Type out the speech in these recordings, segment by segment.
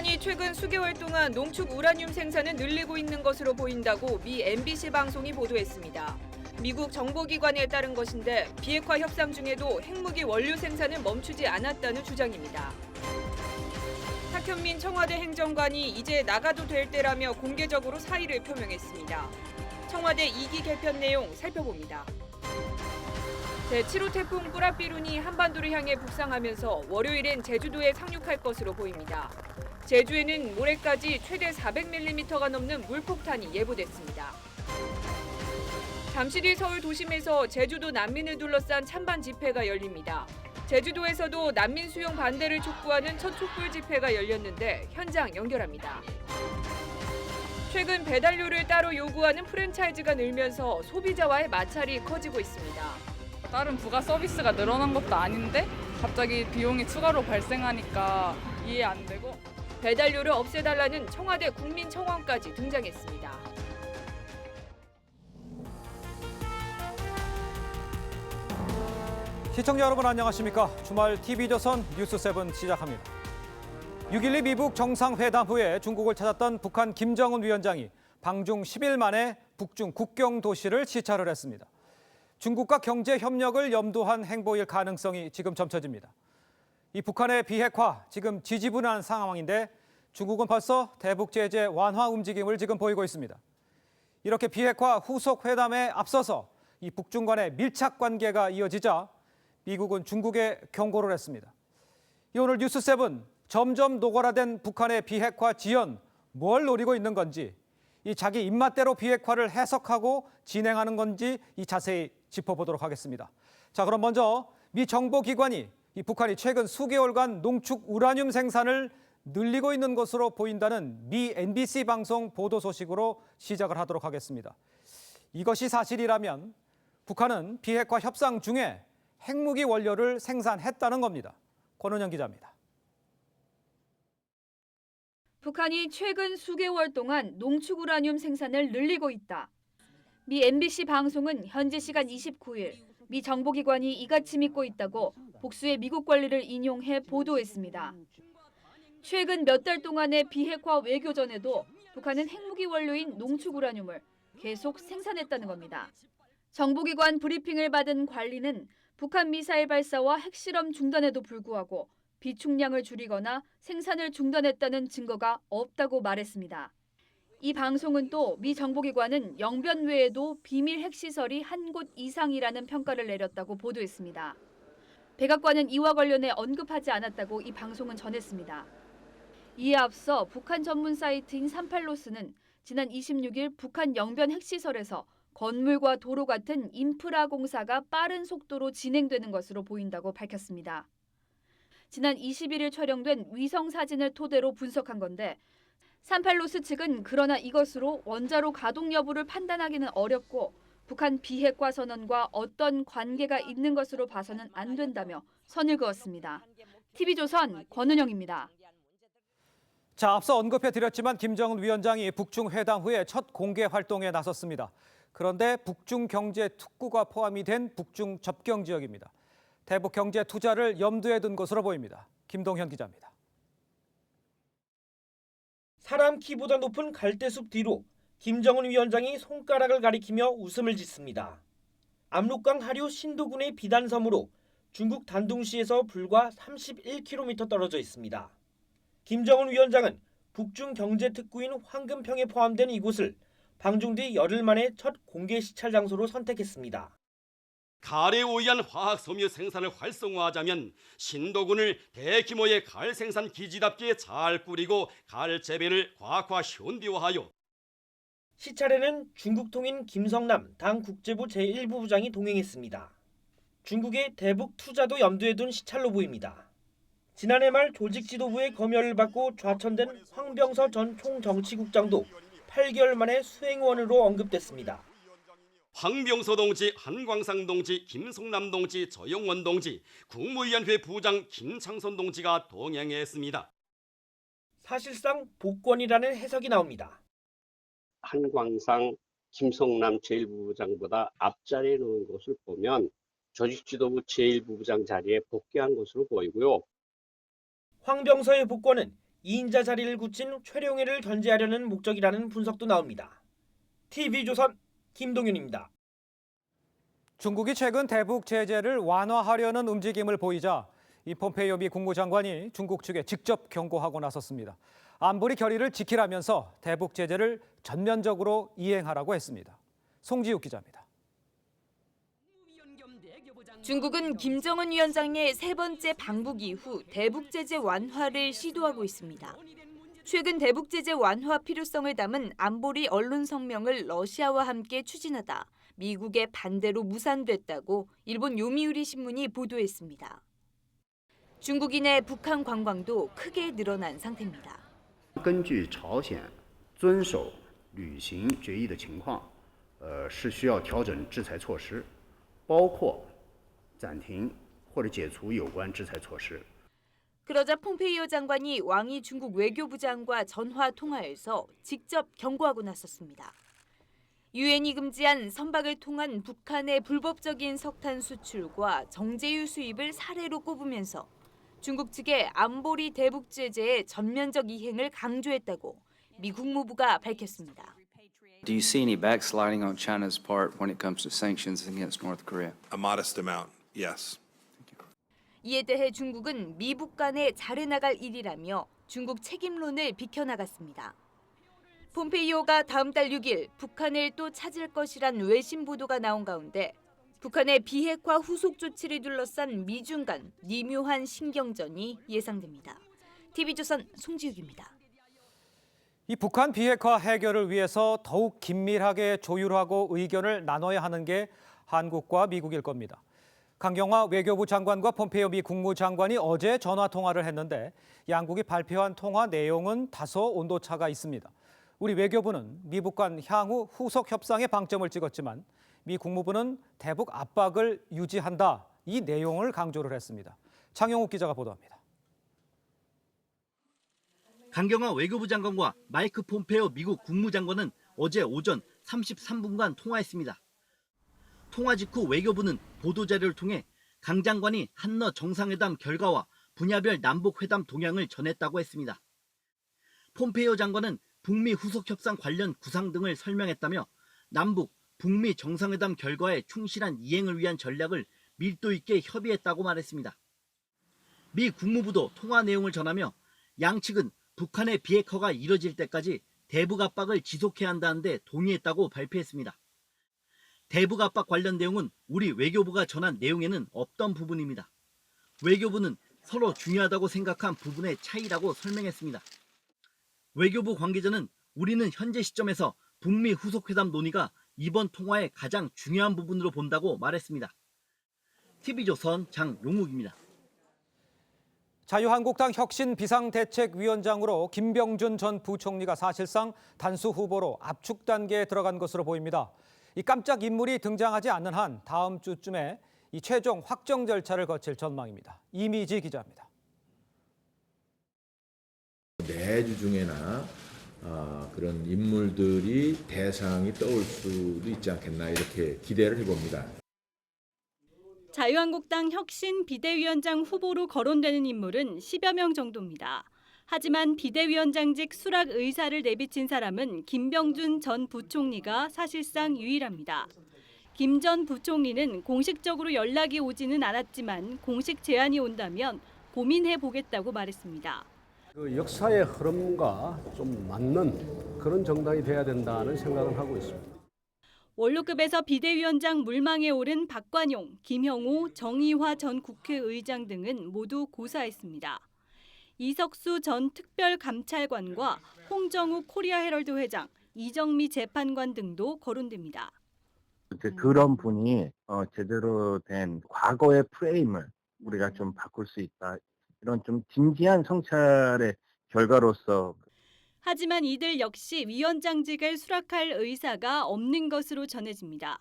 북한이 최근 수개월 동안 농축 우라늄 생산을 늘리고 있는 것으로 보인다고 미 MBC 방송이 보도했습니다. 미국 정보기관에 따른 것인데 비핵화 협상 중에도 핵무기 원료 생산을 멈추지 않았다는 주장입니다. 탁현민 청와대 행정관이 이제 나가도 될 때라며 공개적으로 사의를 표명했습니다. 청와대 2기 개편 내용 살펴봅니다. 제7호 태풍 뿌라삐룬이 한반도를 향해 북상하면서 월요일엔 제주도에 상륙할 것으로 보입니다. 제주에는 모레까지 최대 400mm가 넘는 물폭탄이 예보됐습니다. 잠시 뒤 서울 도심에서 제주도 난민을 둘러싼 찬반 집회가 열립니다. 제주도에서도 난민 수용 반대를 촉구하는 첫 촛불 집회가 열렸는데 현장 연결합니다. 최근 배달료를 따로 요구하는 프랜차이즈가 늘면서 소비자와의 마찰이 커지고 있습니다. 다른 부가 서비스가 늘어난 것도 아닌데 갑자기 비용이 추가로 발생하니까 이해 안 되고. 배달료를 없애달라는 청와대 국민청원까지 등장했습니다. 시청자 여러분 안녕하십니까? 주말 TV조선 뉴스7 시작합니다. 6.12 미북 정상회담 후에 중국을 찾았던 북한 김정은 위원장이 방중 10일 만에 북중 국경 도시를 시찰을 했습니다. 중국과 경제 협력을 염두한 행보일 가능성이 지금 점쳐집니다. 이 북한의 비핵화 지금 지지분한 상황인데 중국은 벌써 대북 제재 완화 움직임을 지금 보이고 있습니다. 이렇게 비핵화 후속 회담에 앞서서 이 북중 간의 밀착 관계가 이어지자 미국은 중국에 경고를 했습니다. 오늘 뉴스7 점점 노골화된 북한의 비핵화 지연 뭘 노리고 있는 건지 이 자기 입맛대로 비핵화를 해석하고 진행하는 건지 이 자세히 짚어보도록 하겠습니다. 자, 그럼 먼저 미 정보기관이 이 북한이 최근 수개월간 농축 우라늄 생산을 늘리고 있는 것으로 보인다는 미 MBC 방송 보도 소식으로 시작을 하도록 하겠습니다. 이것이 사실이라면 북한은 비핵화 협상 중에 핵무기 원료를 생산했다는 겁니다. 권은영 기자입니다. 북한이 최근 수개월 동안 농축 우라늄 생산을 늘리고 있다. 미 MBC 방송은 현지 시간 29일 미 정보기관이 이같이 믿고 있다고 복수의 미국 관리를 인용해 보도했습니다. 최근 몇 달 동안의 비핵화 외교전에도 북한은 핵무기 원료인 농축 우라늄을 계속 생산했다는 겁니다. 정보기관 브리핑을 받은 관리는 북한 미사일 발사와 핵실험 중단에도 불구하고 비축량을 줄이거나 생산을 중단했다는 증거가 없다고 말했습니다. 이 방송은 또 미 정보기관은 영변 외에도 비밀 핵시설이 한 곳 이상이라는 평가를 내렸다고 보도했습니다. 백악관은 이와 관련해 언급하지 않았다고 이 방송은 전했습니다. 이에 앞서 북한 전문 사이트인 38로스는 지난 26일 북한 영변 핵시설에서 건물과 도로 같은 인프라 공사가 빠른 속도로 진행되는 것으로 보인다고 밝혔습니다. 지난 21일 촬영된 위성 사진을 토대로 분석한 건데 38로스 측은 그러나 이것으로 원자로 가동 여부를 판단하기는 어렵고 북한 비핵화 선언과 어떤 관계가 있는 것으로 봐서는 안 된다며 선을 그었습니다. TV조선 권은영입니다. 자, 앞서 언급해드렸지만 김정은 위원장이 북중 회담 후에 첫 공개 활동에 나섰습니다. 그런데 북중 경제 특구가 포함이 된 북중 접경 지역입니다. 대북 경제 투자를 염두에 둔 것으로 보입니다. 김동현 기자입니다. 사람 키보다 높은 갈대숲 뒤로 김정은 위원장이 손가락을 가리키며 웃음을 짓습니다. 압록강 하류 신도군의 비단섬으로 중국 단둥시에서 불과 31km 떨어져 있습니다. 김정은 위원장은 북중 경제 특구인 황금평에 포함된 이곳을 방중 뒤 열흘 만에 첫 공개 시찰 장소로 선택했습니다. 가을에 오이한 화학 섬유 생산을 활성화하자면 신도군을 대규모의 가을 생산 기지답게 잘 꾸리고 가을 재배를 과학화 현대화하여 시찰에는 중국 통인 김성남 당 국제부 제1부부장이 동행했습니다. 중국의 대북 투자도 염두에 둔 시찰로 보입니다. 지난해 말 조직 지도부의 검열을 받고 좌천된 황병서 전 총정치국장도 8개월 만에 수행원으로 언급됐습니다. 황병서 동지, 한광상 동지, 김성남 동지, 저영원 동지, 국무위원회 부장 김창선 동지가 동행했습니다. 사실상 복권이라는 해석이 나옵니다. 한광상, 김성남 제1부부장보다 앞자리에 놓은 것을 보면 조직지도부 제1부부장 자리에 복귀한 것으로 보이고요. 황병서의 복권은 2인자 자리를 굳힌 최룡해를 견제하려는 목적이라는 분석도 나옵니다. TV조선 김동윤입니다. 중국이 최근 대북 제재를 완화하려는 움직임을 보이자 이 폼페이오 미 국무장관이 중국 측에 직접 경고하고 나섰습니다. 안보리 결의를 지키라면서 대북 제재를 전면적으로 이행하라고 했습니다. 송지욱 기자입니다. 중국은 김정은 위원장의 세 번째 방북 이후 대북 제재 완화를 시도하고 있습니다. 최근 대북 제재 완화 필요성을 담은 안보리 언론 성명을 러시아와 함께 추진하다 미국의 반대로 무산됐다고 일본 요미우리 신문이 보도했습니다. 중국인의 북한 관광도 크게 늘어난 상태입니다. 根据朝鲜遵守履行决议的情况，是需要调整制裁措施，包括暂停或者解除有关制裁措施。 그러자 폼페이오 장관이 왕이 중국 외교부장과 전화 통화에서 직접 경고하고 나섰습니다. 유엔이 금지한 선박을 통한 북한의 불법적인 석탄 수출과 정제유 수입을 사례로 꼽으면서 중국 측의 안보리 대북 제재의 전면적 이행을 강조했다고 미 국무부가 밝혔습니다. Do you see any backsliding on China's part when it comes to sanctions against North Korea? A modest amount, yes. 이에 대해 중국은 미북 간에 잘해나갈 일이라며 중국 책임론을 비켜나갔습니다. 폼페이오가 다음 달 6일 북한을 또 찾을 것이란 외신 보도가 나온 가운데 북한의 비핵화 후속 조치를 둘러싼 미중 간 미묘한 신경전이 예상됩니다. TV조선 송지욱입니다. 이 북한 비핵화 해결을 위해서 더욱 긴밀하게 조율하고 의견을 나눠야 하는 게 한국과 미국일 겁니다. 강경화 외교부 장관과 폼페이오 미 국무장관이 어제 전화 통화를 했는데 양국이 발표한 통화 내용은 다소 온도차가 있습니다. 우리 외교부는 미북 간 향후 후속 협상에 방점을 찍었지만 미 국무부는 대북 압박을 유지한다. 이 내용을 강조를 했습니다. 장영욱 기자가 보도합니다. 강경화 외교부 장관과 마이크 폼페이오 미국 국무장관은 어제 오전 33분간 통화했습니다. 통화 직후 외교부는 보도자료를 통해 강 장관이 한러 정상회담 결과와 분야별 남북회담 동향을 전했다고 했습니다. 폼페이오 장관은 북미 후속협상 관련 구상 등을 설명했다며 남북, 북미 정상회담 결과에 충실한 이행을 위한 전략을 밀도 있게 협의했다고 말했습니다. 미 국무부도 통화 내용을 전하며 양측은 북한의 비핵화가 이뤄질 때까지 대북 압박을 지속해야 한다는데 동의했다고 발표했습니다. 대북 압박 관련 내용은 우리 외교부가 전한 내용에는 없던 부분입니다. 외교부는 서로 중요하다고 생각한 부분의 차이라고 설명했습니다. 외교부 관계자는 우리는 현재 시점에서 북미 후속회담 논의가 이번 통화의 가장 중요한 부분으로 본다고 말했습니다. TV조선 장용욱입니다. 자유한국당 혁신 비상대책위원장으로 김병준 전 부총리가 사실상 단수 후보로 압축 단계에 들어간 것으로 보입니다. 이 깜짝 인물이 등장하지 않는 한 다음 주쯤에 이 최종 확정 절차를 거칠 전망입니다. 이미지 기자입니다. 내주 중에나 그런 인물들이 대상이 떠올 수도 있지 않겠나 이렇게 기대를 해봅니다. 자유한국당 혁신 비대위원장 후보로 거론되는 인물은 10여 명 정도입니다. 하지만 비대위원장직 수락 의사를 내비친 사람은 김병준 전 부총리가 사실상 유일합니다. 김 전 부총리는 공식적으로 연락이 오지는 않았지만 공식 제안이 온다면 고민해 보겠다고 말했습니다. 그 역사의 흐름과 좀 맞는 그런 정당이 돼야 된다는 생각을 하고 있습니다. 원로급에서 비대위원장 물망에 오른 박관용, 김형호, 정의화 전 국회의장 등은 모두 고사했습니다. 이석수 전 특별감찰관과 홍정욱 코리아 헤럴드 회장, 이정미 재판관 등도 거론됩니다. 그런 분이 제대로 된 과거의 프레임을 우리가 좀 바꿀 수 있다. 이런 좀 진지한 성찰의 결과로서. 하지만 이들 역시 위원장직을 수락할 의사가 없는 것으로 전해집니다.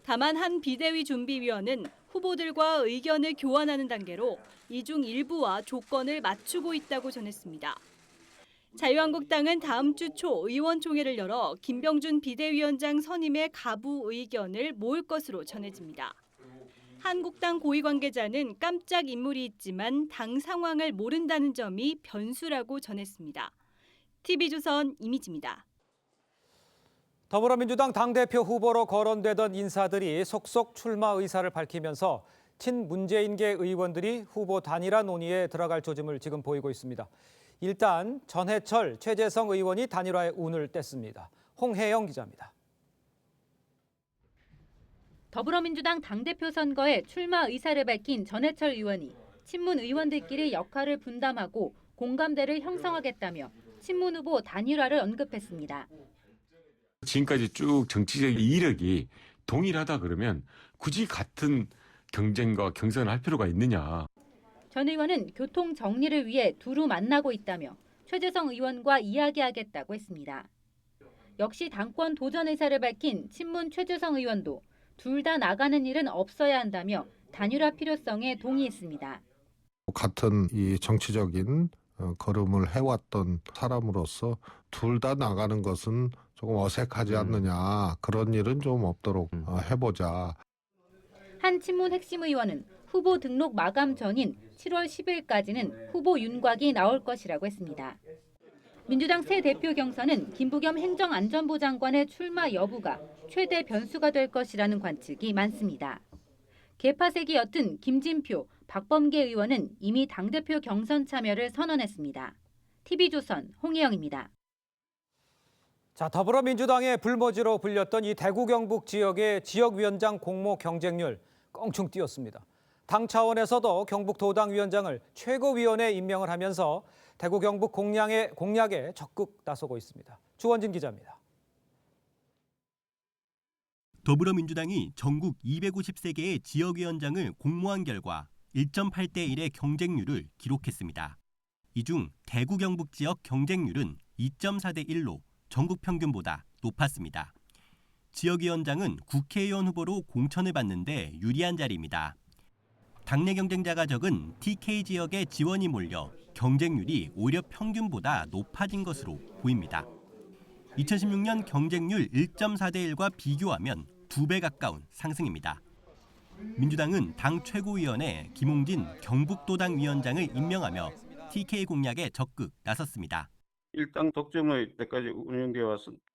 다만 한 비대위 준비위원은 후보들과 의견을 교환하는 단계로 이 중 일부와 조건을 맞추고 있다고 전했습니다. 자유한국당은 다음 주 초 의원총회를 열어 김병준 비대위원장 선임의 가부 의견을 모을 것으로 전해집니다. 한국당 고위 관계자는 깜짝 인물이 있지만 당 상황을 모른다는 점이 변수라고 전했습니다. TV조선 이미지입니다. 더불어민주당 당대표 후보로 거론되던 인사들이 속속 출마 의사를 밝히면서 친문재인계 의원들이 후보 단일화 논의에 들어갈 조짐을 지금 보이고 있습니다. 일단 전해철, 최재성 의원이 단일화의 운을 뗐습니다. 홍혜영 기자입니다. 더불어민주당 당대표 선거에 출마 의사를 밝힌 전해철 의원이 친문 의원들끼리 역할을 분담하고 공감대를 형성하겠다며 친문 후보 단일화를 언급했습니다. 지금까지 쭉 정치적 이력이 동일하다 그러면 굳이 같은 경쟁과 경선을 할 필요가 있느냐. 전 의원은 교통 정리를 위해 두루 만나고 있다며 최재성 의원과 이야기하겠다고 했습니다. 역시 당권 도전 의사를 밝힌 친문 최재성 의원도 둘 다 나가는 일은 없어야 한다며 단일화 필요성에 동의했습니다. 같은 이 정치적인 걸음을 해왔던 사람으로서 둘 다 나가는 것은 조금 어색하지 않느냐. 그런 일은 좀 없도록 해보자. 한 친문 핵심 의원은 후보 등록 마감 전인 7월 10일까지는 후보 윤곽이 나올 것이라고 했습니다. 민주당 새 대표 경선은 김부겸 행정안전부 장관의 출마 여부가 최대 변수가 될 것이라는 관측이 많습니다. 개파색이 옅은 김진표, 박범계 의원은 이미 당대표 경선 참여를 선언했습니다. TV조선 홍혜영입니다. 자, 더불어민주당의 불모지로 불렸던 이 대구 경북 지역의 지역위원장 공모 경쟁률 껑충 뛰었습니다. 당 차원에서도 경북도당위원장을 최고위원에 임명을 하면서 대구 경북 공략에 적극 나서고 있습니다. 주원진 기자입니다. 더불어민주당이 전국 253개의 지역위원장을 공모한 결과 1.8대 1의 경쟁률을 기록했습니다. 이 중 대구 경북 지역 경쟁률은 2.4대 1로 전국 평균보다 높았습니다. 지역위원장은 국회의원 후보로 공천을 받는데 유리한 자리입니다. 당내 경쟁자가 적은 TK 지역의 지원이 몰려 경쟁률이 오히려 평균보다 높아진 것으로 보입니다. 2016년 경쟁률 1.4대 1과 비교하면 2배 가까운 상승입니다. 민주당은 당 최고위원에 김홍진 경북도당 위원장을 임명하며 TK 공략에 적극 나섰습니다. 일당 독점의 때까지 운영되어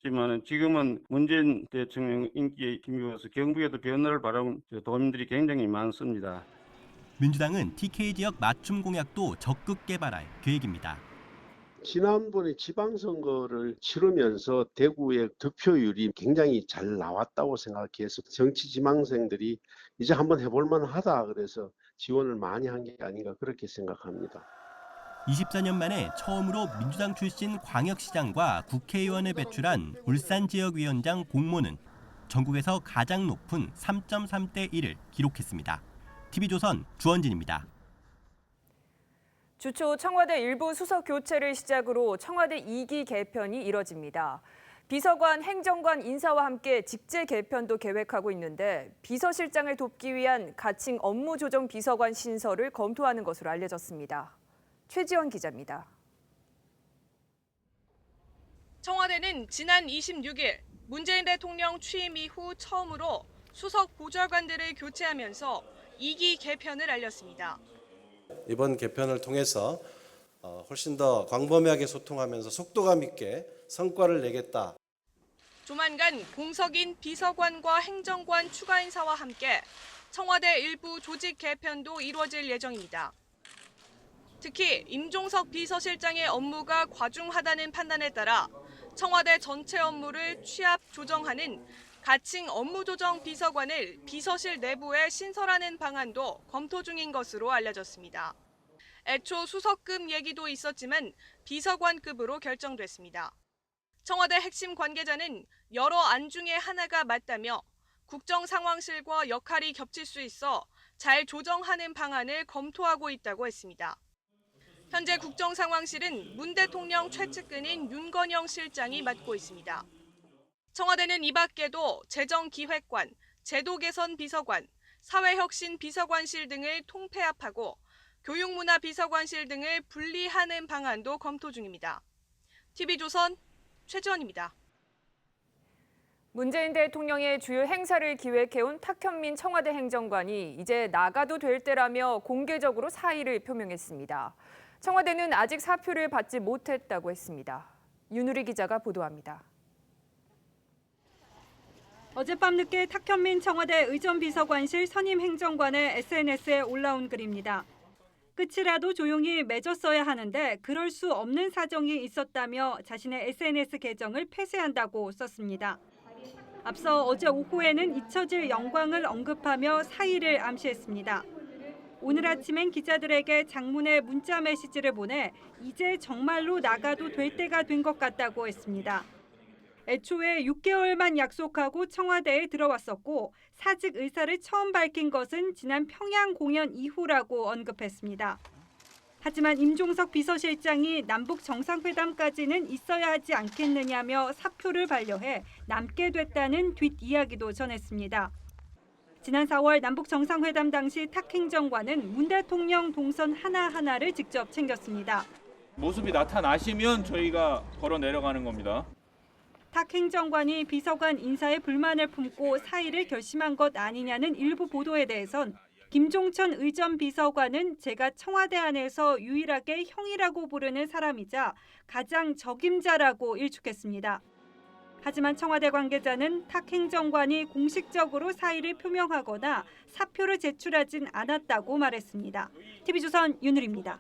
왔지만 지금은 문재인 대통령 인기에 힘입어서 경북에도 변화를 바라는 도민들이 굉장히 많습니다. 민주당은 TK 지역 맞춤 공약도 적극 개발할 계획입니다. 지난번에 지방선거를 치르면서 대구의 득표율이 굉장히 잘 나왔다고 생각해서 정치 지망생들이 이제 한번 해볼 만하다 그래서 지원을 많이 한 게 아닌가 그렇게 생각합니다. 24년 만에 처음으로 민주당 출신 광역시장과 국회의원을 배출한 울산 지역위원장 공모는 전국에서 가장 높은 3.3대 1을 기록했습니다. TV조선 주원진입니다. 주초 청와대 일부 수석 교체를 시작으로 청와대 2기 개편이 이뤄집니다. 비서관, 행정관 인사와 함께 직제 개편도 계획하고 있는데 비서실장을 돕기 위한 가칭 업무조정 비서관 신설을 검토하는 것으로 알려졌습니다. 최지원 기자입니다. 청와대는 지난 26일 문재인 대통령 취임 이후 처음으로 수석 보좌관들을 교체하면서 2기 개편을 알렸습니다. 이번 개편을 통해서 훨씬 더 광범위하게 소통하면서 속도감 있게 성과를 내겠다. 조만간 공석인 비서관과 행정관 추가 인사와 함께 청와대 일부 조직 개편도 이루어질 예정입니다. 특히 임종석 비서실장의 업무가 과중하다는 판단에 따라 청와대 전체 업무를 취합 조정하는 가칭 업무조정 비서관을 비서실 내부에 신설하는 방안도 검토 중인 것으로 알려졌습니다. 애초 수석급 얘기도 있었지만 비서관급으로 결정됐습니다. 청와대 핵심 관계자는 여러 안 중에 하나가 맞다며 국정상황실과 역할이 겹칠 수 있어 잘 조정하는 방안을 검토하고 있다고 했습니다. 현재 국정상황실은 문 대통령 최측근인 윤건영 실장이 맡고 있습니다. 청와대는 이 밖에도 재정기획관, 제도개선 비서관, 사회혁신 비서관실 등을 통폐합하고 교육문화 비서관실 등을 분리하는 방안도 검토 중입니다. TV조선 최지원입니다. 문재인 대통령의 주요 행사를 기획해온 탁현민 청와대 행정관이 이제 나가도 될 때라며 공개적으로 사의를 표명했습니다. 청와대는 아직 사표를 받지 못했다고 했습니다. 윤우리 기자가 보도합니다. 어젯밤 늦게 탁현민 청와대 의전비서관실 선임 행정관의 SNS에 올라온 글입니다. 끝이라도 조용히 맺었어야 하는데 그럴 수 없는 사정이 있었다며 자신의 SNS 계정을 폐쇄한다고 썼습니다. 앞서 어제 오후에는 잊혀질 영광을 언급하며 사의를 암시했습니다. 오늘 아침엔 기자들에게 장문의 문자 메시지를 보내 이제 정말로 나가도 될 때가 된 것 같다고 했습니다. 애초에 6개월만 약속하고 청와대에 들어왔었고 사직 의사를 처음 밝힌 것은 지난 평양 공연 이후라고 언급했습니다. 하지만 임종석 비서실장이 남북 정상회담까지는 있어야 하지 않겠느냐며 사표를 반려해 남게 됐다는 뒷이야기도 전했습니다. 지난 4월 남북 정상회담 당시 탁 행정관은 문 대통령 동선 하나하나를 직접 챙겼습니다. 모습이 나타나시면 저희가 걸어 내려가는 겁니다. 탁 행정관이 비서관 인사에 불만을 품고 사의를 결심한 것 아니냐는 일부 보도에 대해선 김종천 의전 비서관은 제가 청와대 안에서 유일하게 형이라고 부르는 사람이자 가장 적임자라고 일축했습니다. 하지만 청와대 관계자는 탁 행정관이 공식적으로 사의를 표명하거나 사표를 제출하진 않았다고 말했습니다. TV조선 윤우리입니다.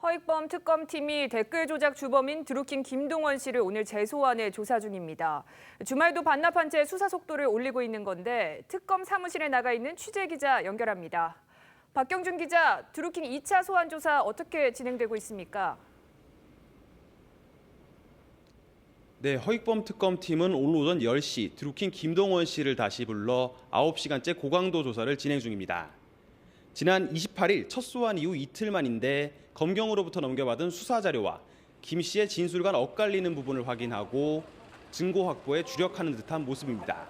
허익범 특검팀이 댓글 조작 주범인 드루킹 김동원 씨를 오늘 재소환해 조사 중입니다. 주말도 반납한 채 수사 속도를 올리고 있는 건데 특검 사무실에 나가 있는 취재기자 연결합니다. 박경준 기자, 드루킹 2차 소환 조사 어떻게 진행되고 있습니까? 네, 허익범 특검팀은 오늘 오전 10시 드루킹 김동원 씨를 다시 불러 9시간째 고강도 조사를 진행 중입니다. 지난 28일 첫 소환 이후 이틀 만인데 검경으로부터 넘겨받은 수사 자료와 김 씨의 진술과 엇갈리는 부분을 확인하고 증거 확보에 주력하는 듯한 모습입니다.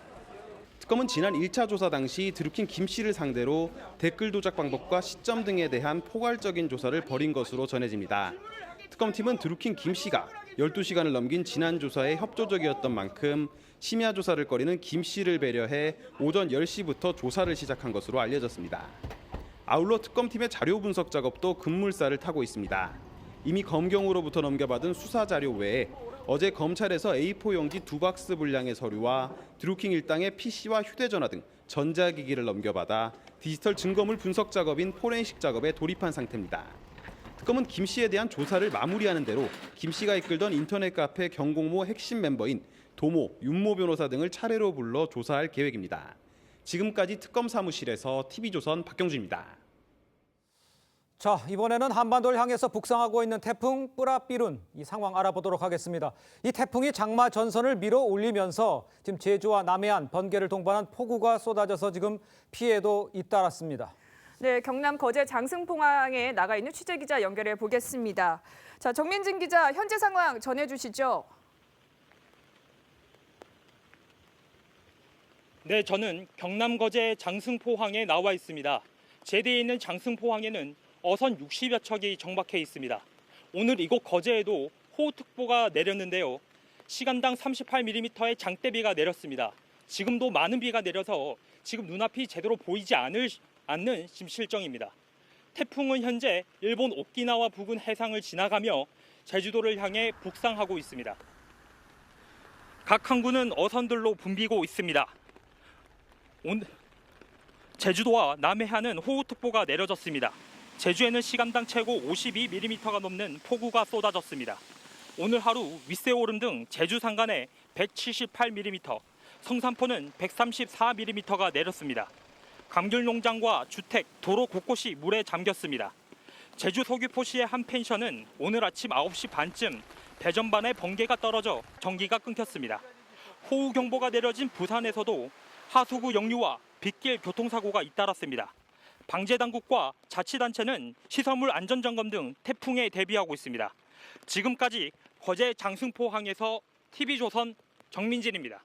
특검은 지난 1차 조사 당시 드루킹 김 씨를 상대로 댓글 조작 방법과 시점 등에 대한 포괄적인 조사를 벌인 것으로 전해집니다. 특검팀은 드루킹 김 씨가 12시간을 넘긴 지난 조사에 협조적이었던 만큼 심야 조사를 꺼리는 김 씨를 배려해 오전 10시부터 조사를 시작한 것으로 알려졌습니다. 아울러 특검팀의 자료 분석 작업도 급물살을 타고 있습니다. 이미 검경으로부터 넘겨받은 수사 자료 외에 어제 검찰에서 A4 용지 2박스 분량의 서류와 드루킹 일당의 PC와 휴대전화 등 전자기기를 넘겨받아 디지털 증거물 분석 작업인 포렌식 작업에 돌입한 상태입니다. 특검은 김 씨에 대한 조사를 마무리하는 대로 김 씨가 이끌던 인터넷 카페 경공모 핵심 멤버인 도모, 윤모 변호사 등을 차례로 불러 조사할 계획입니다. 지금까지 특검 사무실에서 TV조선 박경준입니다. 자, 이번에는 한반도를 향해서 북상하고 있는 태풍 뿌라삐룬 이 상황 알아보도록 하겠습니다. 이 태풍이 장마 전선을 밀어 올리면서 지금 제주와 남해안, 번개를 동반한 폭우가 쏟아져서 지금 피해도 잇따랐습니다. 네, 경남 거제 장승포항에 나가 있는 취재기자 연결해 보겠습니다. 자, 정민진 기자, 현재 상황 전해주시죠. 네, 저는 경남 거제 장승포항에 나와 있습니다. 제대에 있는 장승포항에는 어선 60여 척이 정박해 있습니다. 오늘 이곳 거제에도 호우특보가 내렸는데요. 시간당 38mm의 장대비가 내렸습니다. 지금도 많은 비가 내려서 지금 눈앞이 제대로 보이지 않는 지금 실정입니다. 태풍은 현재 일본 오키나와 부근 해상을 지나가며 제주도를 향해 북상하고 있습니다. 각 항구는 어선들로 붐비고 있습니다. 제주도와 남해안은 호우특보가 내려졌습니다. 제주에는 시간당 최고 52mm가 넘는 폭우가 쏟아졌습니다. 오늘 하루 윗세오름 등 제주 산간에 178mm, 성산포는 134mm가 내렸습니다. 감귤 농장과 주택, 도로 곳곳이 물에 잠겼습니다. 제주 서귀포시의 한 펜션은 오늘 아침 9시 반쯤 배전반에 번개가 떨어져 전기가 끊겼습니다. 호우경보가 내려진 부산에서도 하수구 역류와 빗길 교통사고가 잇따랐습니다. 방재당국과 자치단체는 시설물 안전점검 등 태풍에 대비하고 있습니다. 지금까지 거제 장승포항에서 TV조선 정민진입니다.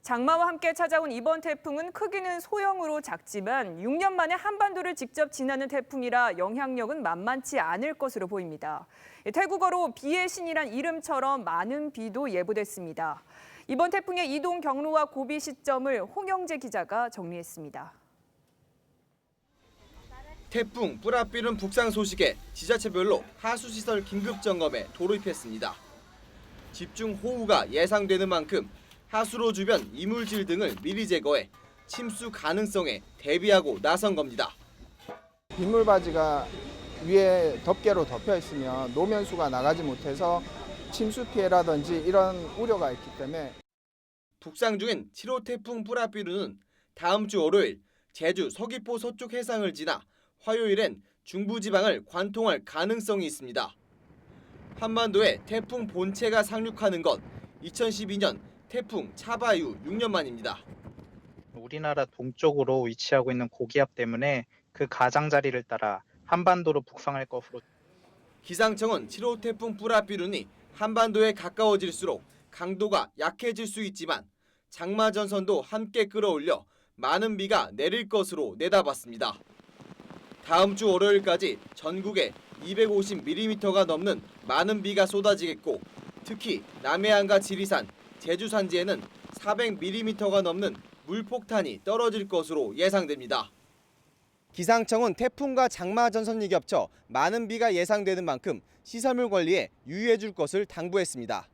장마와 함께 찾아온 이번 태풍은 크기는 소형으로 작지만 6년 만에 한반도를 직접 지나는 태풍이라 영향력은 만만치 않을 것으로 보입니다. 태국어로 비의 신이란 이름처럼 많은 비도 예보됐습니다. 이번 태풍의 이동 경로와 고비 시점을 홍영재 기자가 정리했습니다. 태풍 뿌라삐룬 북상 소식에 지자체별로 하수시설 긴급점검에 돌입했습니다. 집중호우가 예상되는 만큼 하수로 주변 이물질 등을 미리 제거해 침수 가능성에 대비하고 나선 겁니다. 빗물바지가 위에 덮개로 덮여 있으면 노면수가 나가지 못해서 침수 피해라든지 이런 우려가 있기 때문에 북상 중인 7호 태풍 뿌라삐룬은 다음 주 월요일 제주 서귀포 서쪽 해상을 지나 화요일엔 중부지방을 관통할 가능성이 있습니다. 한반도에 태풍 본체가 상륙하는 건 2012년 태풍 차바 이후 6년 만입니다. 우리나라 동쪽으로 위치하고 있는 고기압 때문에 그 가장자리를 따라 한반도로 북상할 것으로. 기상청은 7호 태풍 뿌라삐룬이 한반도에 가까워질수록 강도가 약해질 수 있지만 장마 전선도 함께 끌어올려 많은 비가 내릴 것으로 내다봤습니다. 다음 주 월요일까지 전국에 250mm가 넘는 많은 비가 쏟아지겠고 특히 남해안과 지리산, 제주 산지에는 400mm가 넘는 물폭탄이 떨어질 것으로 예상됩니다. 기상청은 태풍과 장마 전선이 겹쳐 많은 비가 예상되는 만큼 시설물 관리에 유의해 줄 것을 당부했습니다.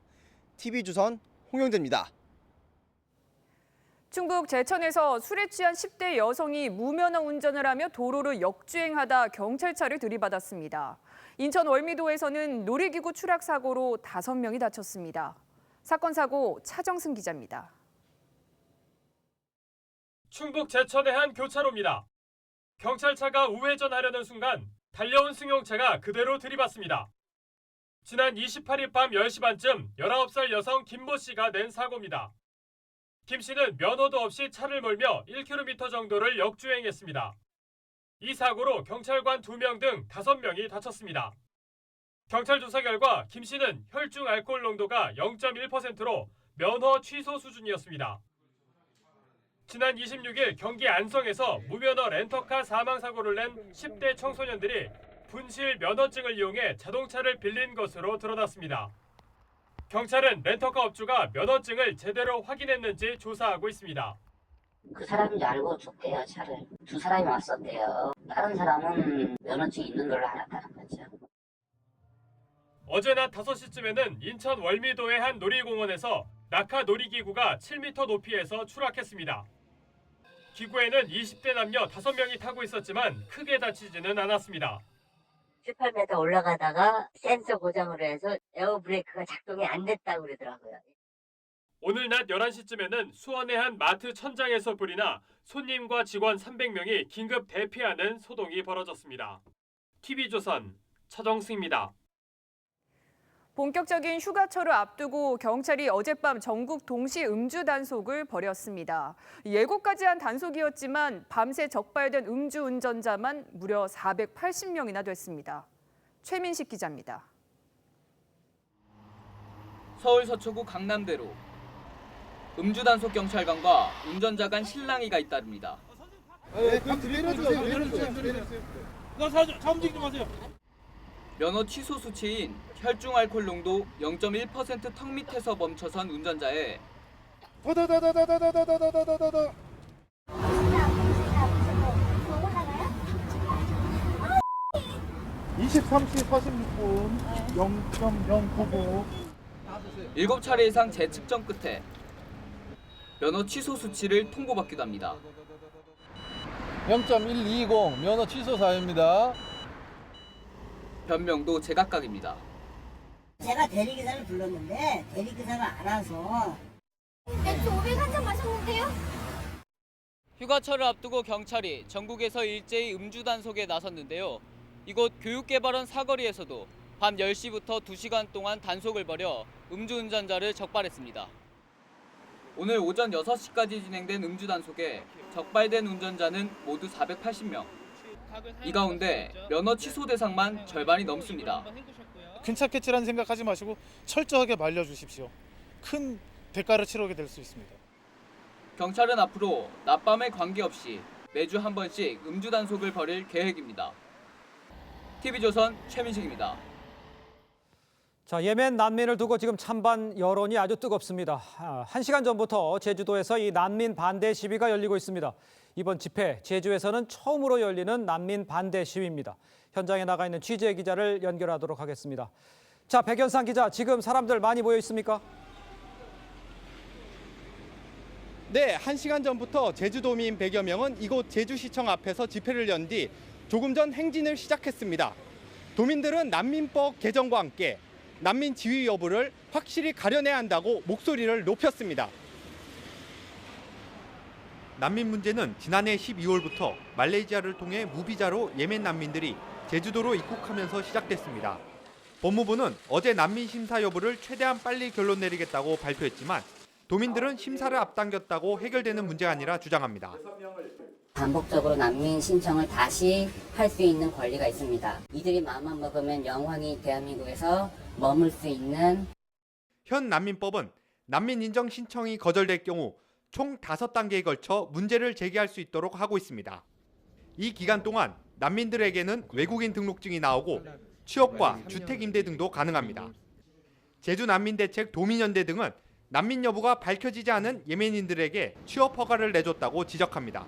TV조선 홍영재입니다. 충북 제천에서 술에 취한 10대 여성이 무면허 운전을 하며 도로를 역주행하다 경찰차를 들이받았습니다. 인천 월미도에서는 놀이기구 추락 사고로 5명이 다쳤습니다. 사건 사고 차정승 기자입니다. 충북 제천의 한 교차로입니다. 경찰차가 우회전하려는 순간 달려온 승용차가 그대로 들이받습니다. 지난 28일 밤 10시 반쯤 19살 여성 김모 씨가 낸 사고입니다. 김 씨는 면허도 없이 차를 몰며 1km 정도를 역주행했습니다. 이 사고로 경찰관 2명 등 5명이 다쳤습니다. 경찰 조사 결과 김 씨는 혈중 알코올 농도가 0.1%로 면허 취소 수준이었습니다. 지난 26일 경기 안성에서 무면허 렌터카 사망 사고를 낸 10대 청소년들이 분실 면허증을 이용해 자동차를 빌린 것으로 드러났습니다. 경찰은 렌터카 업주가 면허증을 제대로 확인했는지 조사하고 있습니다. 그 사람인지 알고 줬대요, 차를. 2사람이 왔었대요. 다른 사람은 면허증이 있는 걸로 알았다는 거죠. 어제 낮 5시쯤에는 인천 월미도의 한 놀이공원에서 낙하 놀이기구가 7m 높이에서 추락했습니다. 기구에는 20대 남녀 5명이 타고 있었지만 크게 다치지는 않았습니다. 18m 올라가다가 센서 고장으로 해서 에어브레이크가 작동이 안 됐다고 그러더라고요. 오늘 낮 11시쯤에는 수원의 한 마트 천장에서 불이 나 손님과 직원 300명이 긴급 대피하는 소동이 벌어졌습니다. TV조선 차정승입니다. 본격적인 휴가철을 앞두고 경찰이 어젯밤 전국 동시 음주 단속을 벌였습니다. 예고까지 한 단속이었지만 밤새 적발된 음주 운전자만 무려 480명이나 됐습니다. 최민식 기자입니다. 서울 서초구 강남대로 음주 단속 경찰관과 운전자 간 실랑이가 잇따릅니다. 차 움직이지 마세요. 면허 취소 수치인 혈중 알코올 농도 0.1% 턱 밑에서 멈춰선 운전자의 23시 46분 0.099 7차례 이상 재측정 끝에 면허 취소 수치를 통보받기도 합니다. 0.120 면허 취소 사유입니다. 변명도 제각각입니다. 제가 대리기사를 불렀는데 대리기사가 안 와서 맥주 500 한 잔 마셨는데요? 휴가철을 앞두고 경찰이 전국에서 일제히 음주 단속에 나섰는데요. 이곳 교육개발원 사거리에서도 밤 10시부터 2시간 동안 단속을 벌여 음주운전자를 적발했습니다. 오늘 오전 6시까지 진행된 음주 단속에 적발된 운전자는 모두 480명. 이 가운데 면허 취소 대상만 절반이 넘습니다. 괜찮겠지라는 생각하지 마시고 철저하게 말려주십시오. 큰 대가를 치르게 될 수 있습니다. 경찰은 앞으로 낮밤에 관계없이 매주 한 번씩 음주 단속을 벌일 계획입니다. TV조선 최민식입니다. 자, 예멘 난민을 두고 지금 찬반 여론이 아주 뜨겁습니다. 1시간 전부터 제주도에서 이 난민 반대 시위가 열리고 있습니다. 이번 집회, 제주에서는 처음으로 열리는 난민 반대 시위입니다. 현장에 나가 있는 취재 기자를 연결하도록 하겠습니다. 자, 백연상 기자, 지금 사람들 많이 모여 있습니까? 네, 1시간 전부터 제주도민 100여 명은 이곳 제주시청 앞에서 집회를 연 뒤 조금 전 행진을 시작했습니다. 도민들은 난민법 개정과 함께 난민 지위 여부를 확실히 가려내야 한다고 목소리를 높였습니다. 난민 문제는 지난해 12월부터 말레이시아를 통해 무비자로 예멘 난민들이 제주도로 입국하면서 시작됐습니다. 법무부는 어제 난민 심사 여부를 최대한 빨리 결론 내리겠다고 발표했지만 도민들은 심사를 앞당겼다고 해결되는 문제가 아니라 주장합니다. 반복적으로 난민 신청을 다시 할 수 있는 권리가 있습니다. 이들이 마음만 먹으면 영원히 대한민국에서 머물 수 있는. 현 난민법은 난민 인정 신청이 거절될 경우 총 5단계에 걸쳐 문제를 제기할 수 있도록 하고 있습니다. 이 기간 동안 난민들에게는 외국인 등록증이 나오고 취업과 주택 임대 등도 가능합니다. 제주 난민대책 도민연대 등은 난민 여부가 밝혀지지 않은 예멘인들에게 취업 허가를 내줬다고 지적합니다.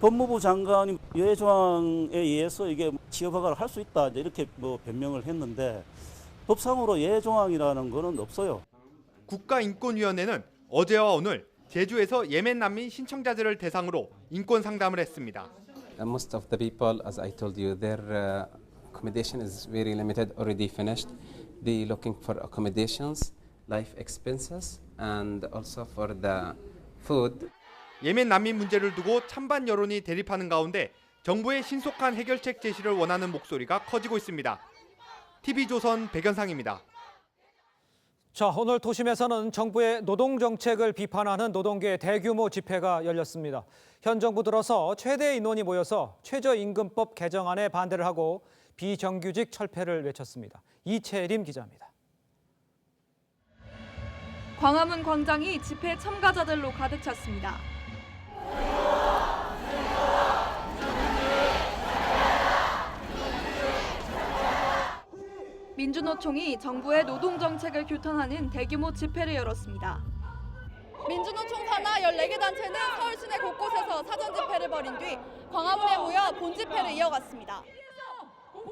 법무부 장관이 여해 조항에 의해서 이게 취업 허가를 할 수 있다 이렇게 변명을 했는데 법상으로 여해 조항이라는 거는 없어요. 국가인권위원회는 어제와 오늘 제주에서 예멘 난민 신청자들을 대상으로 인권 상담을 했습니다. Most of the people, as I told you, their accommodation is very limited, already finished. They looking for accommodations, life expenses, and also for the food. 예멘 난민 문제를 두고 찬반 여론이 대립하는 가운데 정부의 신속한 해결책 제시를 원하는 목소리가 커지고 있습니다. TV조선 백연상입니다. 자, 오늘 도심에서는 정부의 노동정책을 비판하는 노동계의 대규모 집회가 열렸습니다. 현 정부 들어서 최대 인원이 모여서 최저임금법 개정안에 반대를 하고 비정규직 철폐를 외쳤습니다. 이채림 기자입니다. 광화문 광장이 집회 참가자들로 가득 찼습니다. 민주노총이 정부의 노동정책을 규탄하는 대규모 집회를 열었습니다. 민주노총 산하 14개 단체는 서울 시내 곳곳에서 사전 집회를 벌인 뒤 광화문에 모여 본집회를 이어갔습니다.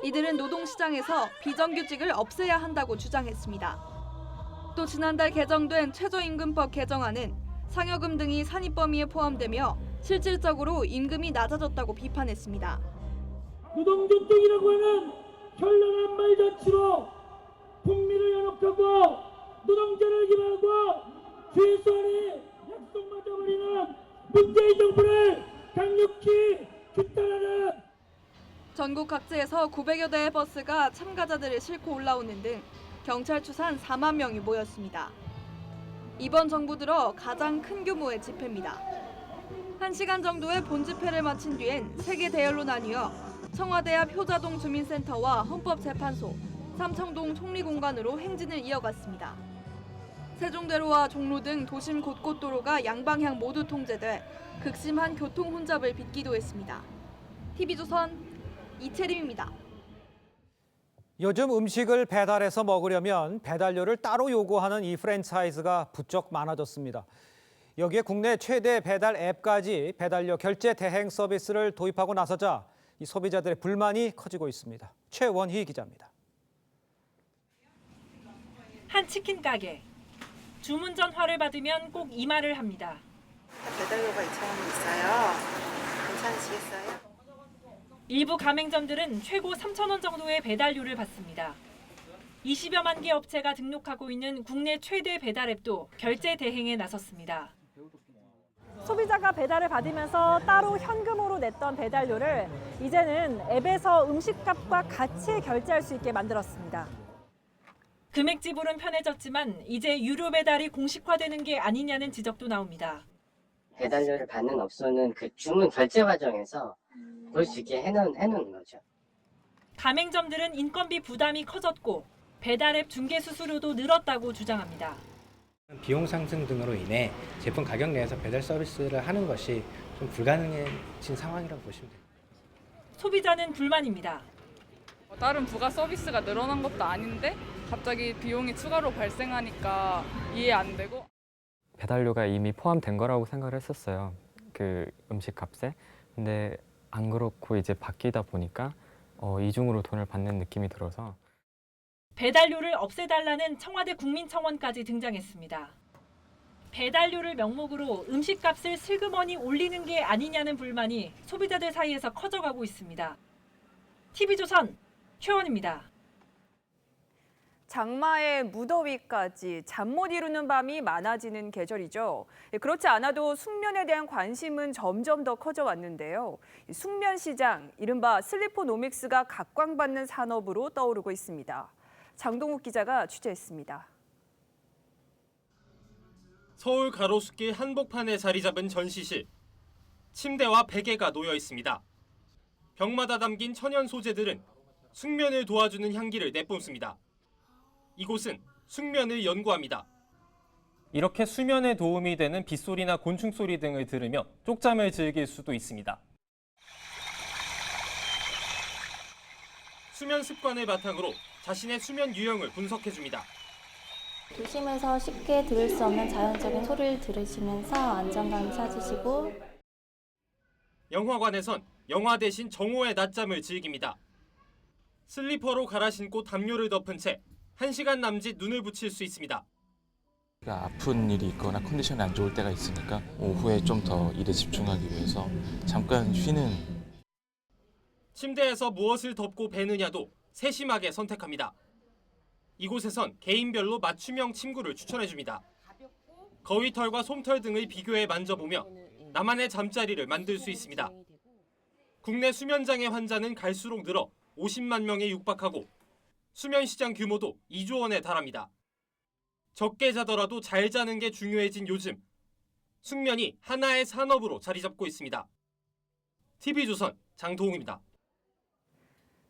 이들은 노동시장에서 비정규직을 없애야 한다고 주장했습니다. 또 지난달 개정된 최저임금법 개정안은 상여금 등이 산입 범위에 포함되며 실질적으로 임금이 낮아졌다고 비판했습니다. 노동정책이라고 하는 현란한 말잔치로 국민을 연합하고 노동자를 기만하고 최소한의 약속마저 버리는 문재인 정부를 강력히 규탄하는. 전국 각지에서 900여 대의 버스가 참가자들을 싣고 올라오는 등 경찰 추산 4만 명이 모였습니다. 이번 정부 들어 가장 큰 규모의 집회입니다. 1시간 정도의 본집회를 마친 뒤엔 3개 대열로 나뉘어 청와대 앞 효자동 주민센터와 헌법재판소, 삼청동 총리공관으로 행진을 이어갔습니다. 세종대로와 종로 등 도심 곳곳 도로가 양방향 모두 통제돼 극심한 교통 혼잡을 빚기도 했습니다. TV조선 이채림입니다. 요즘 음식을 배달해서 먹으려면 배달료를 따로 요구하는 이 프랜차이즈가 부쩍 많아졌습니다. 여기에 국내 최대 배달 앱까지 배달료 결제 대행 서비스를 도입하고 나서자 이 소비자들의 불만이 커지고 있습니다. 최원희 기자입니다. 한 치킨 가게. 주문 전화를 받으면 꼭 이 말을 합니다. 배달료가 2,000원 있어요. 괜찮으시겠어요? 일부 가맹점들은 최고 3,000원 정도의 배달료를 받습니다. 20여만 개 업체가 등록하고 있는 국내 최대 배달 앱도 결제 대행에 나섰습니다. 소비자가 배달을 받으면서 따로 현금으로 냈던 배달료를 이제는 앱에서 음식값과 같이 결제할 수 있게 만들었습니다. 금액 지불은 편해졌지만 이제 유료 배달이 공식화되는 게 아니냐는 지적도 나옵니다. 배달료를 받는 업소는 그 주문 결제 과정에서 볼 수 있게 해놓는 거죠. 가맹점들은 인건비 부담이 커졌고 배달 앱 중개 수수료도 늘었다고 주장합니다. 비용 상승 등으로 인해 제품 가격 내에서 배달 서비스를 하는 것이 좀 불가능해진 상황이라고 보시면 됩니다. 소비자는 불만입니다. 다른 부가 서비스가 늘어난 것도 아닌데 갑자기 비용이 추가로 발생하니까 이해 안 되고. 배달료가 이미 포함된 거라고 생각을 했었어요. 그 음식 값에. 근데 안 그렇고 이제 바뀌다 보니까 이중으로 돈을 받는 느낌이 들어서 배달료를 없애달라는 청와대 국민청원까지 등장했습니다. 배달료를 명목으로 음식값을 슬그머니 올리는 게 아니냐는 불만이 소비자들 사이에서 커져가고 있습니다. TV조선 최원입니다. 장마에 무더위까지 잠 못 이루는 밤이 많아지는 계절이죠. 그렇지 않아도 숙면에 대한 관심은 점점 더 커져왔는데요. 숙면 시장, 이른바 슬리포노믹스가 각광받는 산업으로 떠오르고 있습니다. 장동욱 기자가 취재했습니다. 서울 가로수길 한복판에 자리 잡은 전시실. 침대와 베개가 놓여 있습니다. 벽마다 담긴 천연 소재들은 숙면을 도와주는 향기를 내뿜습니다. 이곳은 숙면을 연구합니다. 이렇게 수면에 도움이 되는 빗소리나 곤충 소리 등을 들으며 쪽잠을 즐길 수도 있습니다. 수면 습관을 바탕으로 자신의 수면 유형을 분석해줍니다. 도심에서 쉽게 들을 수 없는 자연적인 소리를 들으시면서 안정감을 찾으시고, 영화관에선 영화 대신 정오의 낮잠을 즐깁니다. 슬리퍼로 갈아 신고 담요를 덮은 채 1시간 남짓 눈을 붙일 수 있습니다. 아픈 일이 있거나 컨디션이 안 좋을 때가 있으니까 오후에 좀 더 일에 집중하기 위해서 잠깐 쉬는. 침대에서 무엇을 덮고 베느냐도 세심하게 선택합니다. 이곳에선 개인별로 맞춤형 침구를 추천해줍니다. 거위털과 솜털 등을 비교해 만져보며 나만의 잠자리를 만들 수 있습니다. 국내 수면장애 환자는 갈수록 늘어 50만 명에 육박하고 수면 시장 규모도 2조 원에 달합니다. 적게 자더라도 잘 자는 게 중요해진 요즘, 숙면이 하나의 산업으로 자리 잡고 있습니다. TV조선 장동욱입니다.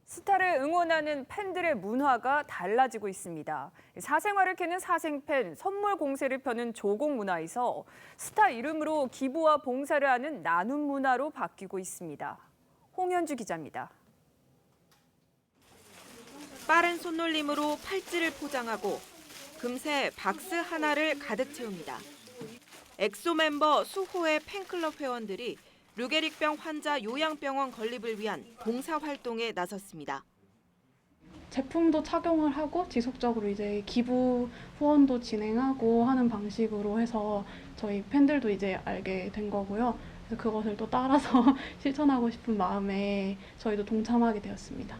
스타를 응원하는 팬들의 문화가 달라지고 있습니다. 사생활을 캐는 사생팬, 선물 공세를 펴는 조공 문화에서 스타 이름으로 기부와 봉사를 하는 나눔 문화로 바뀌고 있습니다. 홍현주 기자입니다. 빠른 손놀림으로 팔찌를 포장하고 금세 박스 하나를 가득 채웁니다. 엑소 멤버 수호의 팬클럽 회원들이 류게릭병 환자 요양병원 건립을 위한 봉사활동에 나섰습니다. 제품도 착용을 하고 지속적으로 이제 기부 후원도 진행하고 하는 방식으로 해서 저희 팬들도 이제 알게 된 거고요. 그래서 그것을 또 따라서 실천하고 싶은 마음에 저희도 동참하게 되었습니다.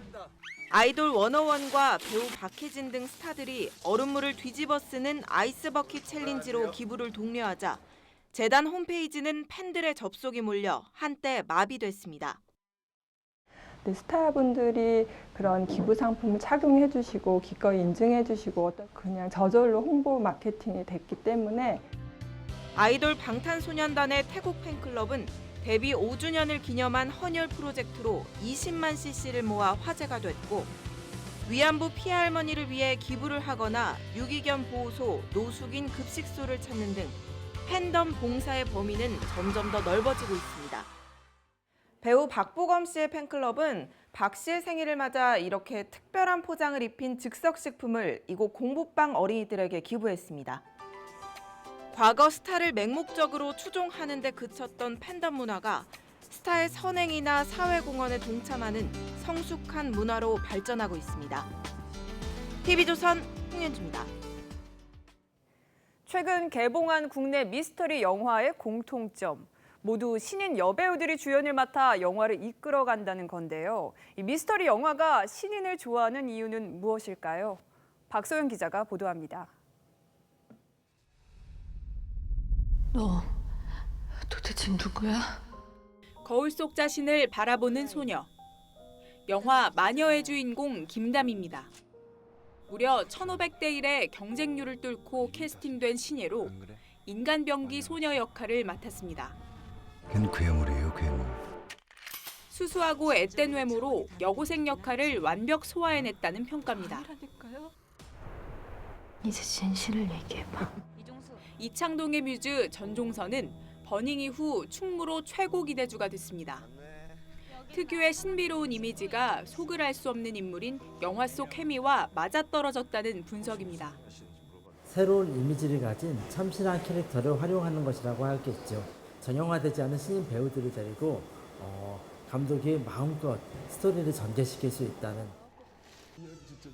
아이돌 워너원과 배우 박혜진 등 스타들이 얼음물을 뒤집어 쓰는 아이스버킷 챌린지로 기부를 독려하자 재단 홈페이지는 팬들의 접속이 몰려 한때 마비됐습니다. 스타분들이 그런 기부 상품을 착용해 주시고 기꺼이 인증해 주시고 그냥 저절로 홍보 마케팅이 됐기 때문에 아이돌 방탄소년단의 태국 팬클럽은 데뷔 5주년을 기념한 헌혈 프로젝트로 20만 cc를 모아 화제가 됐고 위안부 피해 할머니를 위해 기부를 하거나 유기견 보호소, 노숙인 급식소를 찾는 등 팬덤 봉사의 범위는 점점 더 넓어지고 있습니다. 배우 박보검 씨의 팬클럽은 박 씨의 생일을 맞아 이렇게 특별한 포장을 입힌 즉석식품을 이곳 공부방 어린이들에게 기부했습니다. 과거 스타를 맹목적으로 추종하는 데 그쳤던 팬덤 문화가 스타의 선행이나 사회공헌에 동참하는 성숙한 문화로 발전하고 있습니다. TV조선 홍현주입니다. 최근 개봉한 국내 미스터리 영화의 공통점. 모두 신인 여배우들이 주연을 맡아 영화를 이끌어간다는 건데요. 이 미스터리 영화가 신인을 좋아하는 이유는 무엇일까요? 박소영 기자가 보도합니다. 너 도대체 누구야? 거울 속 자신을 바라보는 소녀. 영화 마녀의 주인공 김담입니다. 무려 1500대 1의 경쟁률을 뚫고 캐스팅된 신예로 인간병기 소녀 역할을 맡았습니다. 걔는 괴물이에요, 괴물. 수수하고 앳된 외모로 여고생 역할을 완벽 소화해냈다는 평가입니다. 이제 진실을 얘기해봐. 이창동의 뮤즈 전종선은 버닝 이후 충무로 최고 기대주가 됐습니다. 특유의 신비로운 이미지가 속을 알 수 없는 인물인 영화 속 케미와 맞아떨어졌다는 분석입니다. 새로운 이미지를 가진 참신한 캐릭터를 활용하는 것이라고 하겠죠. 전형화되지 않은 신인 배우들을 데리고 감독이 마음껏 스토리를 전개시킬 수 있다는.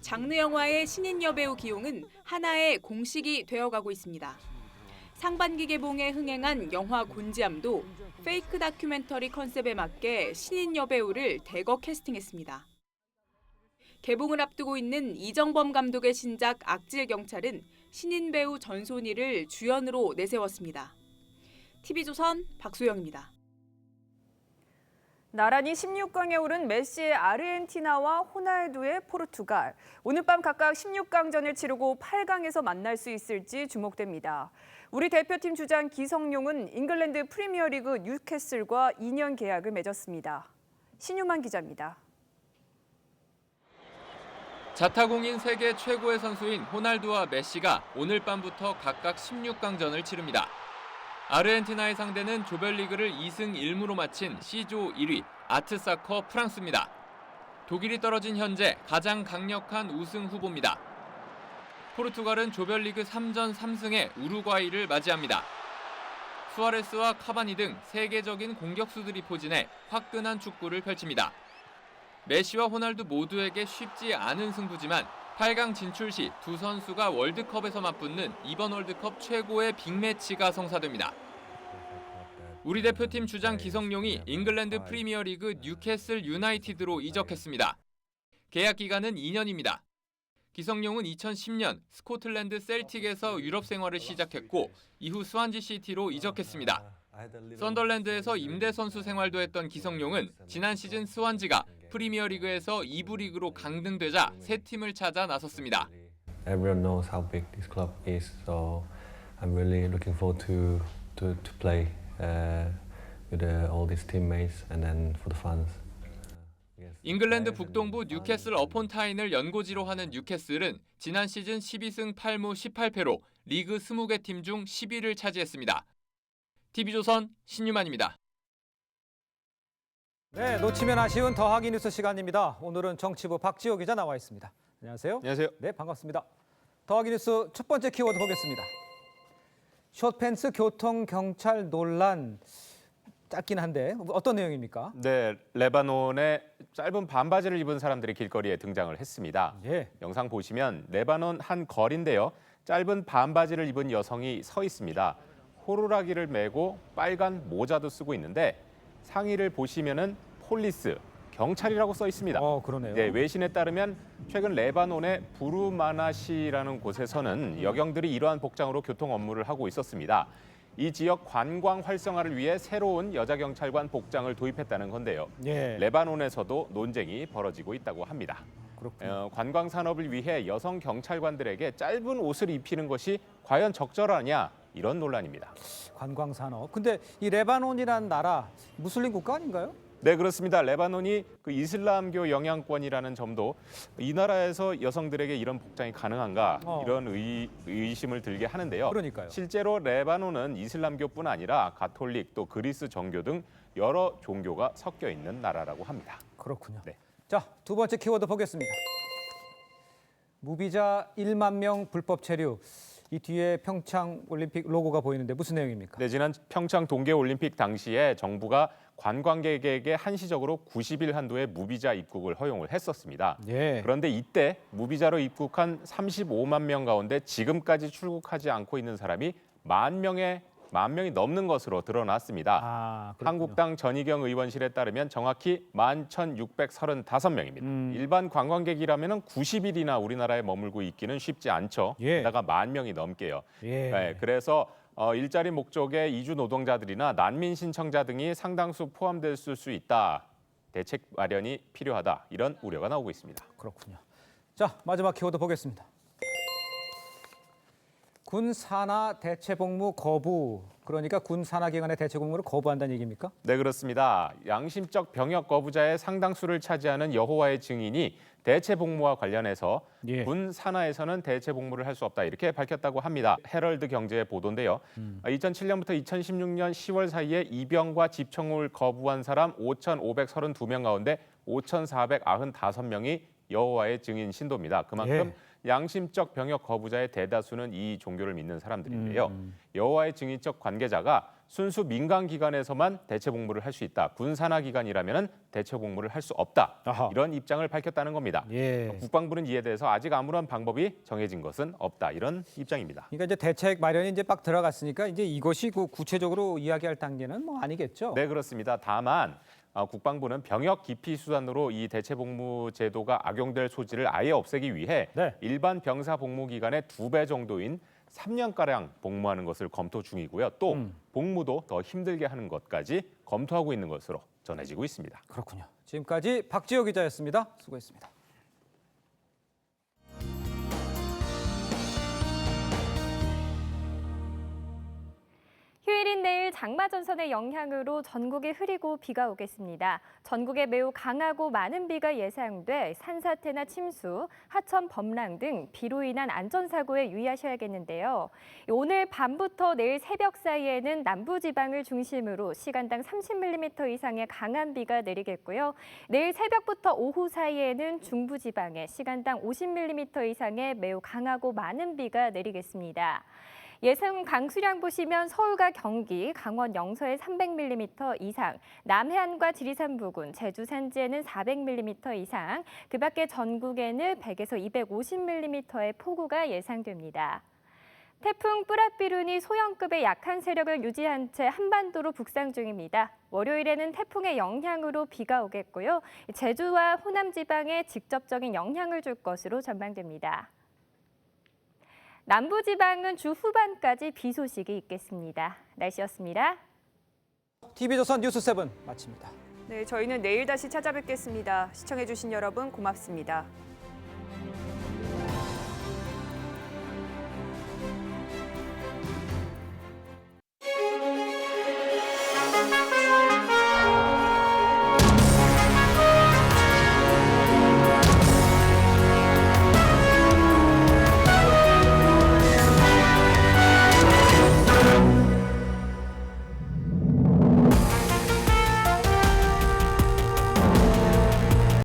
장르 영화의 신인 여배우 기용은 하나의 공식이 되어가고 있습니다. 상반기 개봉에 흥행한 영화 곤지암도 페이크 다큐멘터리 컨셉에 맞게 신인 여배우를 대거 캐스팅했습니다. 개봉을 앞두고 있는 이정범 감독의 신작 악질 경찰은 신인 배우 전소니를 주연으로 내세웠습니다. TV조선 박소영입니다. 나란히 16강에 오른 메시의 아르헨티나와 호날두의 포르투갈. 오늘 밤 각각 16강전을 치르고 8강에서 만날 수 있을지 주목됩니다. 우리 대표팀 주장 기성용은 잉글랜드 프리미어리그 뉴캐슬과 2년 계약을 맺었습니다. 신유만 기자입니다. 자타공인 세계 최고의 선수인 호날두와 메시가 오늘 밤부터 각각 16강전을 치릅니다. 아르헨티나의 상대는 조별리그를 2승 1무로 마친 C조 1위 아트사커 프랑스입니다. 독일이 떨어진 현재 가장 강력한 우승 후보입니다. 포르투갈은 조별리그 3전 3승의 우루과이를 맞이합니다. 수아레스와 카바니 등 세계적인 공격수들이 포진해 화끈한 축구를 펼칩니다. 메시와 호날두 모두에게 쉽지 않은 승부지만 8강 진출 시 두 선수가 월드컵에서 맞붙는 이번 월드컵 최고의 빅매치가 성사됩니다. 우리 대표팀 주장 기성용이 잉글랜드 프리미어리그 뉴캐슬 유나이티드로 이적했습니다. 계약 기간은 2년입니다. 기성용은 2010년 스코틀랜드 셀틱에서 유럽 생활을 시작했고 이후 스완지 시티로 이적했습니다. 썬덜랜드에서 임대 선수 생활도 했던 기성용은 지난 시즌 스완지가 프리미어리그에서 2부 리그로 강등되자 새 팀을 찾아 나섰습니다. Everyone knows how big this club is, so I'm really looking forward to play with all these teammates and then for the fans. 잉글랜드 북동부 뉴캐슬 어폰타인을 연고지로 하는 뉴캐슬은 지난 시즌 12승 8무 18패로 리그 20개 팀 중 10위를 차지했습니다. TV조선 신유만입니다. 네, 놓치면 아쉬운 더하기 뉴스 시간입니다. 오늘은 정치부 박지호 기자 나와 있습니다. 안녕하세요. 안녕하세요. 네, 반갑습니다. 더하기 뉴스 첫 번째 키워드 보겠습니다. 숏팬츠 교통 경찰 논란. 짧긴 한데 어떤 내용입니까? 네, 레바논에 짧은 반바지를 입은 사람들이 길거리에 등장을 했습니다. 예. 영상 보시면 레바논 한 거리인데요. 짧은 반바지를 입은 여성이 서 있습니다. 호루라기를 메고 빨간 모자도 쓰고 있는데 상의를 보시면은 폴리스, 경찰이라고 써 있습니다. 그러네요. 네, 외신에 따르면 최근 레바논의 부르마나시라는 곳에서는 여경들이 이러한 복장으로 교통 업무를 하고 있었습니다. 이 지역 관광 활성화를 위해 새로운 여자 경찰관 복장을 도입했다는 건데요. 예. 레바논에서도 논쟁이 벌어지고 있다고 합니다. 관광 산업을 위해 여성 경찰관들에게 짧은 옷을 입히는 것이 과연 적절하냐 이런 논란입니다. 관광 산업. 근데 이 레바논이라는 나라 무슬림 국가 아닌가요? 네, 그렇습니다. 레바논이 그 이슬람교 영향권이라는 점도 이 나라에서 여성들에게 이런 복장이 가능한가 이런 의심을 들게 하는데요. 그러니까요. 실제로 레바논은 이슬람교뿐 아니라 가톨릭 또 그리스 정교 등 여러 종교가 섞여 있는 나라라고 합니다. 그렇군요. 네. 자, 두 번째 키워드 보겠습니다. 무비자 1만 명 불법 체류. 이 뒤에 평창 올림픽 로고가 보이는데 무슨 내용입니까? 네, 지난 평창 동계올림픽 당시에 정부가 관광객에게 한시적으로 90일 한도의 무비자 입국을 허용을 했었습니다. 예. 그런데 이때 무비자로 입국한 35만 명 가운데 지금까지 출국하지 않고 있는 사람이 만 명이 넘는 것으로 드러났습니다. 한국당 전희경 의원실에 따르면 정확히 11,635명입니다. 일반 관광객이라면 90일이나 우리나라에 머물고 있기는 쉽지 않죠. 게다가 만 명이 넘게요. 네, 그래서 일자리 목적의 이주 노동자들이나 난민 신청자 등이 상당수 포함될 수 있다. 대책 마련이 필요하다. 이런 우려가 나오고 있습니다. 그렇군요. 자, 마지막 키워드 보겠습니다. 군 산하 대체 복무 거부. 그러니까 군 산하 기관의 대체 복무를 거부한다는 얘기입니까? 네, 그렇습니다. 양심적 병역 거부자의 상당수를 차지하는 여호와의 증인이 대체 복무와 관련해서 군 산하에서는 대체 복무를 할 수 없다 이렇게 밝혔다고 합니다. 헤럴드 경제의 보도인데요. 2007년부터 2016년 10월 사이에 입영과 집청을 거부한 사람 5,532명 가운데 5,495명이 여호와의 증인 신도입니다. 그만큼 양심적 병역 거부자의 대다수는 이 종교를 믿는 사람들인데요. 여호와의 증인적 관계자가 순수 민간 기관에서만 대체 복무를 할 수 있다. 군 산하 기관이라면 대체 복무를 할 수 없다. 이런 입장을 밝혔다는 겁니다. 국방부는 이에 대해서 아직 아무런 방법이 정해진 것은 없다. 이런 입장입니다. 그러니까 이제 대책 마련이 이제 막 들어갔으니까 이제 이것이 구체적으로 이야기할 단계는 뭐 아니겠죠? 네, 그렇습니다. 다만 국방부는 병역 기피 수단으로 이 대체 복무 제도가 악용될 소지를 아예 없애기 위해 일반 병사 복무 기간의 2배 정도인 3년가량 복무하는 것을 검토 중이고요. 또 복무도 더 힘들게 하는 것까지 검토하고 있는 것으로 전해지고 있습니다. 그렇군요. 지금까지 박지호 기자였습니다. 수고했습니다. 휴일인 내일 장마전선의 영향으로 전국이 흐리고 비가 오겠습니다. 전국에 매우 강하고 많은 비가 예상돼 산사태나 침수, 하천 범람 등 비로 인한 안전사고에 유의하셔야겠는데요. 오늘 밤부터 내일 새벽 사이에는 남부지방을 중심으로 시간당 30mm 이상의 강한 비가 내리겠고요. 내일 새벽부터 오후 사이에는 중부지방에 시간당 50mm 이상의 매우 강하고 많은 비가 내리겠습니다. 예상 강수량 보시면 서울과 경기, 강원 영서에 300mm 이상, 남해안과 지리산 부근, 제주 산지에는 400mm 이상, 그 밖에 전국에는 100에서 250mm의 폭우가 예상됩니다. 태풍 뿌라비룬이 소형급의 약한 세력을 유지한 채 한반도로 북상 중입니다. 월요일에는 태풍의 영향으로 비가 오겠고요. 제주와 호남 지방에 직접적인 영향을 줄 것으로 전망됩니다. 남부지방은 주 후반까지 비 소식이 있겠습니다. 날씨였습니다. TV조선 뉴스7 마칩니다. 네, 저희는 내일 다시 찾아뵙겠습니다. 시청해주신 여러분 고맙습니다.